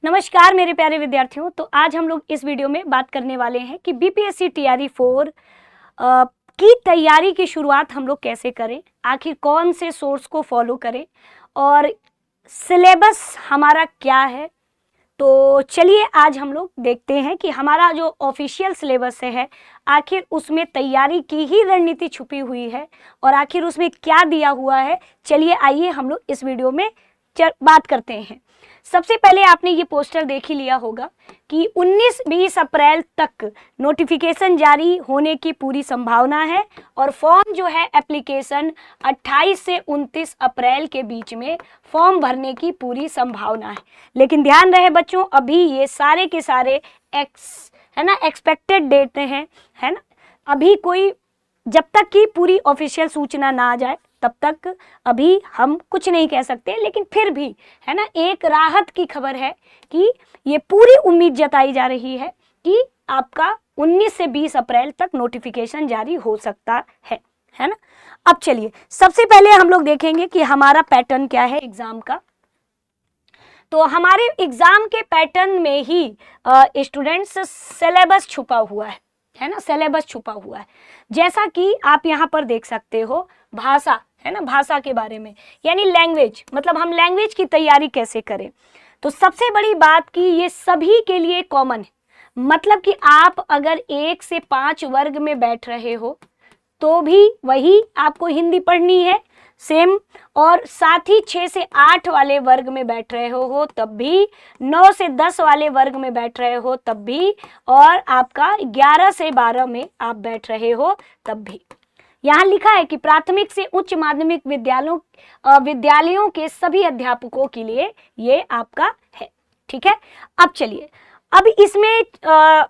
नमस्कार मेरे प्यारे विद्यार्थियों। तो आज हम लोग इस वीडियो में बात करने वाले हैं कि बीपीएससी टीआरई 4 की तैयारी की शुरुआत हम लोग कैसे करें, आखिर कौन से सोर्स को फॉलो करें और सिलेबस हमारा क्या है। तो चलिए आज हम लोग देखते हैं कि हमारा जो ऑफिशियल सिलेबस है आखिर उसमें तैयारी की ही रणनीति छुपी हुई है और आखिर उसमें क्या दिया हुआ है। चलिए आइए हम लोग इस वीडियो में बात करते हैं। सबसे पहले आपने ये पोस्टर देख ही लिया होगा कि 19-20 अप्रैल तक नोटिफिकेशन जारी होने की पूरी संभावना है और फॉर्म जो है एप्लीकेशन 28 से 29 अप्रैल के बीच में फॉर्म भरने की पूरी संभावना है। लेकिन ध्यान रहे बच्चों, अभी ये सारे के सारे एक्सपेक्टेड डेट हैं, है ना। अभी कोई जब तक की पूरी ऑफिशियल सूचना ना आ जाए तब तक अभी हम कुछ नहीं कह सकते, लेकिन फिर भी है ना एक राहत की खबर है कि ये पूरी उम्मीद जताई जा रही है कि आपका 19 से 20 अप्रैल तक नोटिफिकेशन जारी हो सकता है ना। अब चलिए सबसे पहले हम लोग देखेंगे कि हमारा पैटर्न क्या है एग्जाम का। तो हमारे एग्जाम के पैटर्न में ही स्टूडेंट्स सिलेबस छुपा हुआ है ना, सिलेबस छुपा हुआ है। जैसा कि आप यहाँ पर देख सकते हो, भाषा है ना, भाषा के बारे में यानी लैंग्वेज, मतलब हम लैंग्वेज की तैयारी कैसे करें। तो सबसे बड़ी बात कि ये सभी के लिए कॉमन है, मतलब कि आप अगर 1 से 5 वर्ग में बैठ रहे हो तो भी वही आपको हिंदी पढ़नी है सेम, और साथ ही 6 से 8 वाले वर्ग में बैठ रहे हो तब भी, 9 से 10 वाले वर्ग में बैठ रहे हो तब भी, और आपका 11 से 12 में आप बैठ रहे हो तब भी। यहाँ लिखा है कि प्राथमिक से उच्च माध्यमिक विद्यालयों के सभी अध्यापकों के लिए ये आपका है, ठीक है। अब चलिए, अब इसमें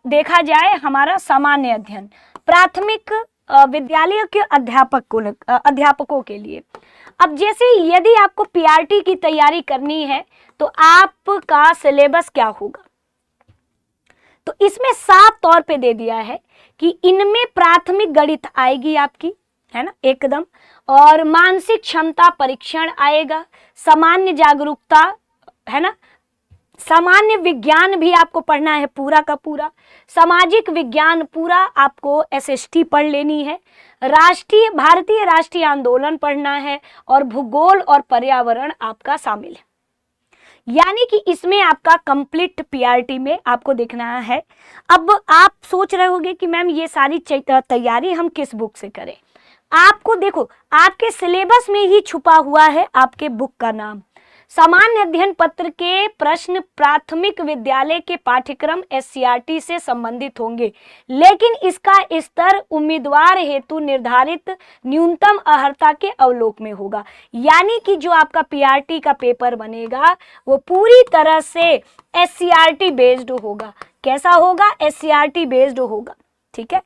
देखा जाए हमारा सामान्य अध्ययन प्राथमिक विद्यालयों के अध्यापकों के लिए। अब जैसे यदि आपको पीआरटी की तैयारी करनी है तो आपका सिलेबस क्या होगा, तो इसमें साफ तौर पे दे दिया है कि इनमें प्राथमिक गणित आएगी आपकी, है ना, एकदम, और मानसिक क्षमता परीक्षण आएगा, सामान्य जागरूकता, है ना, सामान्य विज्ञान भी आपको पढ़ना है पूरा का पूरा, सामाजिक विज्ञान पूरा आपको एसएसटी पढ़ लेनी है, भारतीय राष्ट्रीय आंदोलन पढ़ना है, और भूगोल और पर्यावरण आपका शामिल है। यानी कि इसमें आपका कंप्लीट पीआरटी में आपको देखना है। अब आप सोच रहे होंगे कि मैम ये सारी तैयारी हम किस बुक से करें। आपको देखो, आपके सिलेबस में ही छुपा हुआ है आपके बुक का नाम। सामान्य अध्ययन पत्र के प्रश्न प्राथमिक विद्यालय के पाठ्यक्रम एससीईआरटी से संबंधित होंगे, लेकिन इसका स्तर उम्मीदवार हेतु निर्धारित न्यूनतम अर्हता के अवलोक में होगा। यानी कि जो आपका पीआरटी का पेपर बनेगा वो पूरी तरह से एससीईआरटी बेस्ड होगा। कैसा होगा? एससीईआरटी बेस्ड होगा, ठीक है।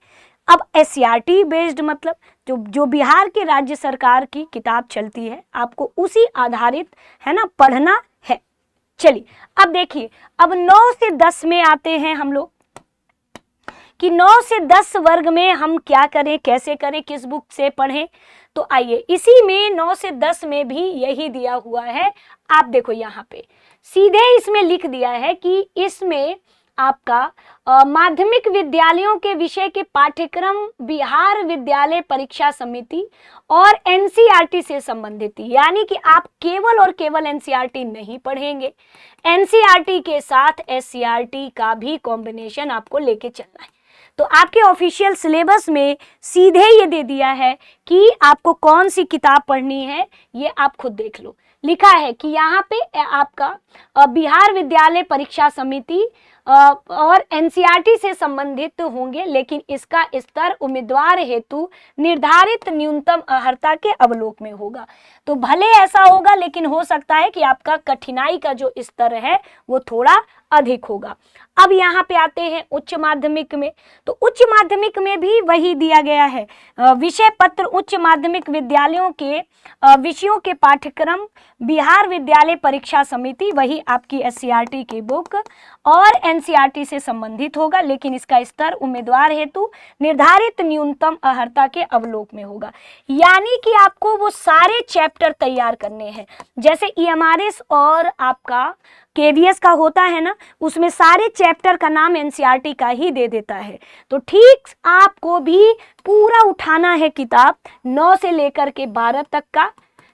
अब एससीईआरटी बेस्ड मतलब जो बिहार के राज्य सरकार की किताब चलती है आपको उसी आधारित, है ना, पढ़ना है। चलिए अब देखिए, अब 9 से 10 में आते हैं हम लोग कि 9 से 10 वर्ग में हम क्या करें, कैसे करें, किस बुक से पढ़ें। तो आइए, इसी में 9 से 10 में भी यही दिया हुआ है। आप देखो यहाँ पे सीधे इसमें लिख दिया है कि इसमें आपका माध्यमिक विद्यालयों के विषय के पाठ्यक्रम बिहार विद्यालय परीक्षा समिति और एनसीईआरटी से संबंधित, यानी कि आप केवल और केवल एनसीईआरटी नहीं पढ़ेंगे, एनसीईआरटी के साथ एससीईआरटी का भी कॉम्बिनेशन आपको लेके चलना है। तो आपके ऑफिशियल सिलेबस में सीधे ये दे दिया है कि आपको कौन सी किताब पढ़नी है, ये आप खुद देख लो। लिखा है कि यहाँ पे आपका बिहार विद्यालय परीक्षा समिति और एनसीईआरटी से संबंधित होंगे, लेकिन इसका स्तर उम्मीदवार हेतु निर्धारित न्यूनतम अर्हता के अवलोक में होगा। तो भले ऐसा होगा, लेकिन हो सकता है कि आपका कठिनाई का जो स्तर है वो थोड़ा अधिक होगा। अब यहाँ पे आते हैं उच्च माध्यमिक में। तो उच्च माध्यमिक में भी वही दिया गया है, विषय पत्र उच्च माध्यमिक विद्यालयों के विषयों के पाठ्यक्रम बिहार विद्यालय परीक्षा समिति, वही आपकी एससीईआरटी की बुक, और एनसीईआरटी से संबंधित होगा, लेकिन इसका स्तर उम्मीदवार हेतु निर्धारित न्यूनतम अर्हता के अवलोक में होगा। यानी कि आपको वो सारे चैप्टर तैयार करने हैं, जैसे ईएमआरएस और आपका केवीएस का होता है ना, उसमें सारे चैप्टर का नाम एनसीईआरटी का ही दे देता है। तो ठीक आपको भी पूरा उठाना है किताब 9 से लेकर के 12 तक का।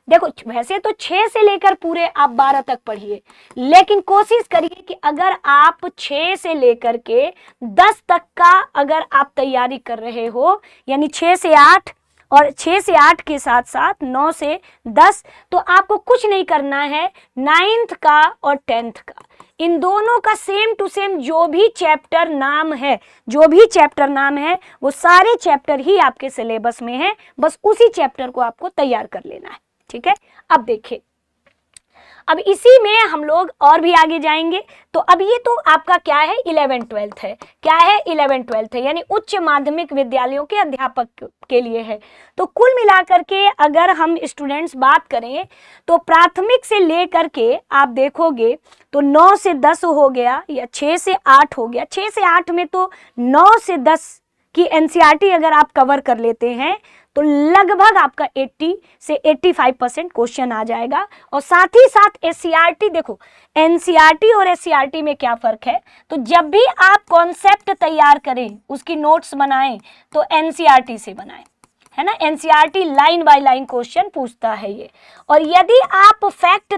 देखो वैसे तो 6 से लेकर पूरे आप 12 तक पढ़िए, लेकिन कोशिश करिए कि अगर आप 6 से लेकर के 10 तक का अगर आप तैयारी कर रहे हो, यानी 6 से 8 और 6 से 8 के साथ साथ 9 से 10, तो आपको कुछ नहीं करना है। 9th का और 10th का, इन दोनों का सेम टू सेम जो भी चैप्टर नाम है, वो सारे चैप्टर ही आपके सिलेबस में है, बस उसी चैप्टर को आपको तैयार कर लेना है। ठीक है, अब देखिए, अब इसी में हम लोग और भी आगे जाएंगे। तो अब ये तो आपका क्या है, 11th-12th है। क्या है, 11th-12th है, यानी उच्च माध्यमिक विद्यालयों के अध्यापक के लिए है। तो कुल मिलाकर के अगर हम स्टूडेंट्स बात करें तो प्राथमिक से लेकर के आप देखोगे तो 9 से 10 हो गया या 6 से 8 हो गया। 6 से 8 में तो 9 से 10 की एनसीईआरटी अगर आप कवर कर लेते हैं तो लगभग आपका 80 से 85% क्वेश्चन आ जाएगा। और साथ ही साथ एससीईआरटी, देखो एनसीईआरटी और एससीईआरटी में क्या फर्क है, तो जब भी आप कॉन्सेप्ट तैयार करें, उसकी नोट्स बनाएं, तो एनसीईआरटी से बनाएं, है ना। NCERT line by line question पूछता है ये। और यदि आप फैक्ट्स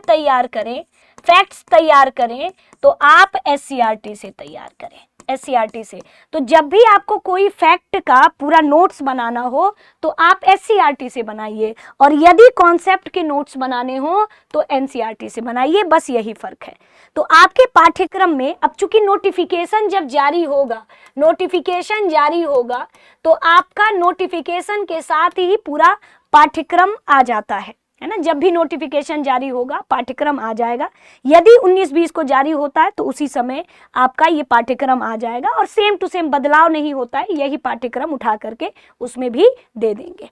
तैयार करें तो आप एससीईआरटी से तैयार करें, एससीईआरटी से। तो जब भी आपको कोई फैक्ट का पूरा नोट्स बनाना हो तो आप एससीईआरटी से बनाइए, और यदि कॉन्सेप्ट के नोट्स बनाने हो तो एनसीईआरटी से बनाइए, बस यही फर्क है। तो आपके पाठ्यक्रम में अब चूंकि नोटिफिकेशन जब जारी होगा तो आपका नोटिफिकेशन के साथ ही पूरा पाठ्यक्रम आ जाता है ना। जब भी नोटिफिकेशन जारी होगा पाठ्यक्रम आ जाएगा। यदि 19-20 को जारी होता है तो उसी समय आपका ये पाठ्यक्रम आ जाएगा, और सेम टू सेम बदलाव नहीं होता है, यही पाठ्यक्रम उठा करके उसमें भी दे देंगे।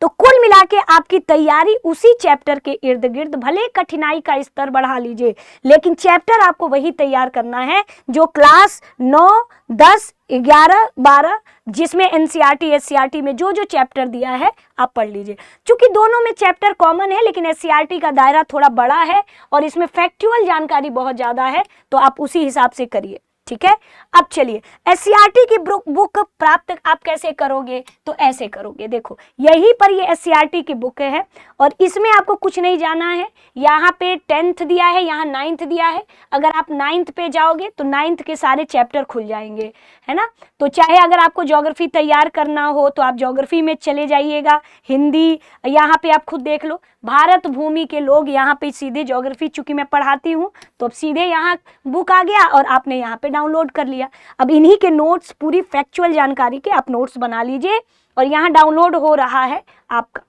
तो कुल मिला के आपकी तैयारी उसी चैप्टर के इर्द गिर्द, भले कठिनाई का स्तर बढ़ा लीजिए, लेकिन चैप्टर आपको वही तैयार करना है जो क्लास 9, 10, 11, 12 जिसमें एनसीईआरटी एससीईआरटी में जो जो चैप्टर दिया है आप पढ़ लीजिए। चूंकि दोनों में चैप्टर कॉमन है, लेकिन एससीईआरटी का दायरा थोड़ा बड़ा है और इसमें फैक्चुअल जानकारी बहुत ज़्यादा है, तो आप उसी हिसाब से करिए। ठीक है, अब चलिए एससीईआरटी की बुक प्राप्त आप कैसे करोगे, तो ऐसे करोगे। देखो यहीं पर ये एससीईआरटी की बुक है और इसमें आपको कुछ नहीं जाना है। यहाँ पे 10th दिया है, यहाँ 9th दिया है। अगर आप 9th पे जाओगे तो 9th के सारे चैप्टर खुल जाएंगे, है ना। तो चाहे अगर आपको ज्योग्राफी तैयार करना हो तो आप ज्योग्राफी में चले जाइएगा, हिंदी यहाँ पे आप खुद देख लो, भारत भूमि के लोग, यहाँ पे सीधे ज्योग्राफी चूंकि मैं पढ़ाती हूँ तो अब सीधे यहाँ बुक आ गया और आपने यहाँ पे डाउनलोड कर लिया। अब इन्हीं के नोट्स, पूरी फैक्चुअल जानकारी के आप नोट्स बना लीजिए और यहाँ डाउनलोड हो रहा है आपका।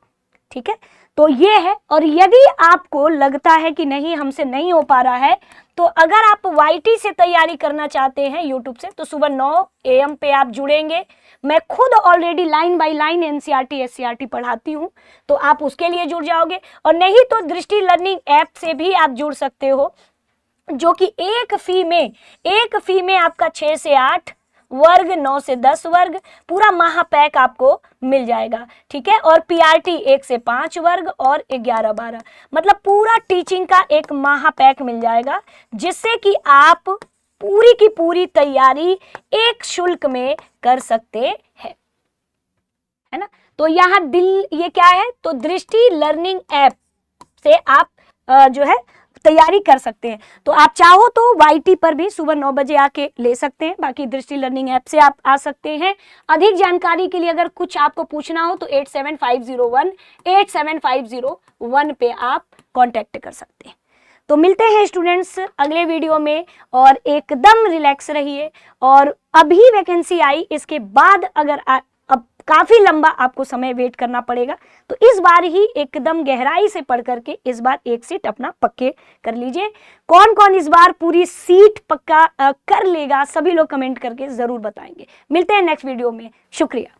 ठीक है, तो ये है। और यदि आपको लगता है कि नहीं हमसे नहीं हो पा रहा है, तो अगर आप वाईटी से तैयारी करना चाहते हैं यूट्यूब से, तो सुबह 9 AM पे आप जुड़ेंगे। मैं खुद already line by line NCERT SCERT पढ़ाती हूँ, तो आप उसके लिए जुड़ जाओगे। और नहीं तो दृष्टि लर्निंग ऐप से भी आप जुड़ सकते हो, जो कि एक फी में आपका 6 से 8 वर्ग, 9 से 10 वर्ग, पूरा महापैक आपको मिल जाएगा। ठीक है, और पीआरटी 1 से 5 वर्ग और 11-12, मतलब पूरा टीचिंग का एक महापैक मिल जाएगा, जिससे कि आप पूरी की पूरी तैयारी एक शुल्क में कर सकते हैं, है ना। तो यहाँ ये क्या है, तो दृष्टि लर्निंग ऐप से आप जो है तैयारी कर सकते हैं। तो आप चाहो तो वाईटी पर भी सुबह 9 बजे आके ले सकते हैं, बाकी दृष्टि लर्निंग ऐप से आप आ सकते हैं। अधिक जानकारी के लिए अगर कुछ आपको पूछना हो तो 8750187501 पे आप कांटेक्ट कर सकते हैं। तो मिलते हैं स्टूडेंट्स अगले वीडियो में, और एकदम रिलैक्स रहिए। और अभी वैकेंसी आई, इसके बाद अगर अब काफी लंबा आपको समय वेट करना पड़ेगा, तो इस बार ही एकदम गहराई से पढ़ करके इस बार एक सीट अपना पक्के कर लीजिए। कौन कौन इस बार पूरी सीट पक्का कर लेगा, सभी लोग कमेंट करके जरूर बताएंगे। मिलते हैं नेक्स्ट वीडियो में, शुक्रिया।